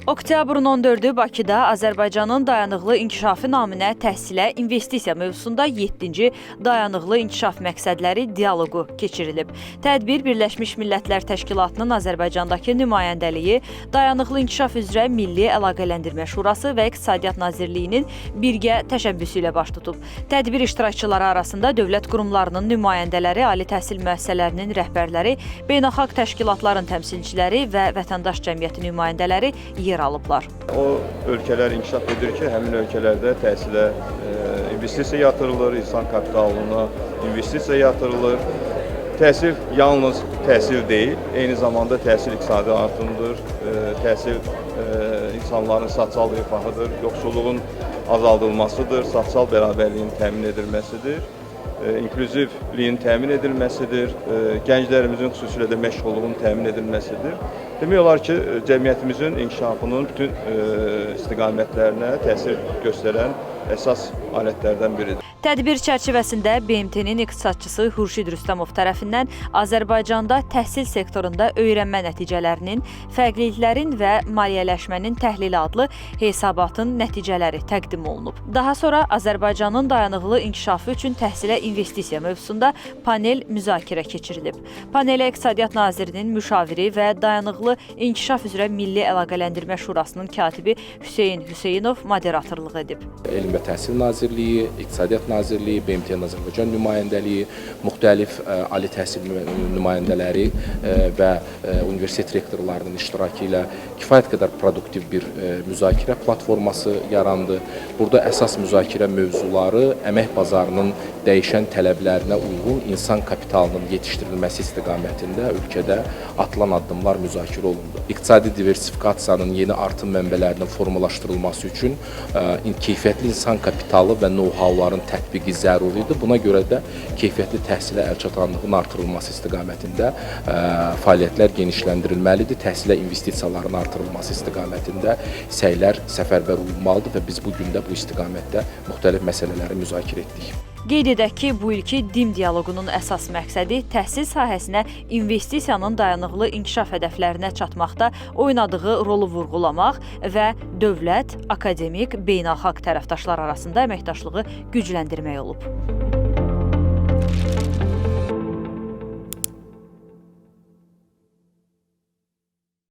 Oktyabrın 14-ü Bakıda Azərbaycanın dayanıqlı inkişafı naminə təhsilə investisiya mövzusunda 7-ci dayanıqlı inkişaf məqsədləri dialoqu keçirilib. Tədbir Birləşmiş Millətlər Təşkilatının Azərbaycandakı nümayəndəliyi, Dayanıqlı İnkişaf üzrə Milli Əlaqələndirmə Şurası və İqtisadiyyat Nazirliyinin birgə təşəbbüsü ilə baş tutub. Tədbir iştirakçıları arasında dövlət qurumlarının nümayəndələri, ali təhsil müəssisələrinin rəhbərləri, beynəlxalq təşkilatların təmsilçiləri və vətəndaş cəmiyyəti nümayəndələri yer alıblar. O ölkələr inkişaf edir ki, həmin ölkələrdə təhsilə investisiya yatırılır, insan kapitalına investisiya yatırılır. Təhsil yalnız təhsil deyil, eyni zamanda təhsil iqtisadi artımdır, təhsil insanların sosial rifahıdır, yoxsulluğun azaldılmasıdır, sosial bərabərliyin təmin edilməsidir, inklüzivliyin təmin edilməsidir, gənclərimizin xüsusilə də məşğulluğun təmin edilməsidir. Demək olar ki, cəmiyyətimizin inkişafının bütün istiqamətlərinə təsir göstərən əsas alətlərdən biridir. Tədbir çərçivəsində BMT-nin iqtisadçısı Xurşid Rüstəmov tərəfindən Azərbaycanda təhsil sektorunda öyrənmə nəticələrinin, fərqliliklərin və maliyyələşmənin təhlili adlı hesabatın nəticələri təqdim olunub. Daha sonra Azərbaycanın dayanıqlı inkişafı üçün təhsilə investisiya mövzusunda panel müzakirə keçirilib. Panelə İqtisadiyyat Nazirinin müşaviri və Dayanıqlı İnkişaf üzrə Milli Əlaqələndirmə Şurasının katibi Hüseyn Hüseynov moderatorluq edib. Elm və Təhsil Nazirliyi, İqtisadiyyat Nazirliyi, BMT-nin Azərbaycan nümayəndəliyi, müxtəlif ali təhsil nümayəndələri və universitet rektorlarının iştirakı ilə kifayət qədər produktiv bir müzakirə platforması yarandı. Burada əsas müzakirə mövzuları əmək bazarının dəyişən tələblərinə uyğun insan kapitalının yetişdirilməsi istiqamətində ölkədə atılan addımlar müzakirə olundu. İqtisadi diversifikasiyanın yeni artım mənbələrinin formalaşdırılması üçün keyfiyyətli insan kapitalı və know-howların tətbiqi zəruridir. Buna görə də keyfiyyətli təhsilə əlçatanlığın artırılması istiqamətində fəaliyyətlər genişləndirilməlidir. Təhsilə investisiyaların artırılması istiqamətində səylər səfərbər olunmalıdır və biz bu gün də bu istiqamətdə müxtəlif məsələləri müzakirə etdik. Qeyd edək ki, bu ilki DİM dialoqunun əsas məqsədi təhsil sahəsinə investisiyanın dayanıqlı inkişaf hədəflərinə çatmaqda oynadığı rolu vurğulamaq və dövlət, akademik, beynəlxalq tərəfdaşlar arasında əməkdaşlığı gücləndirmək olub.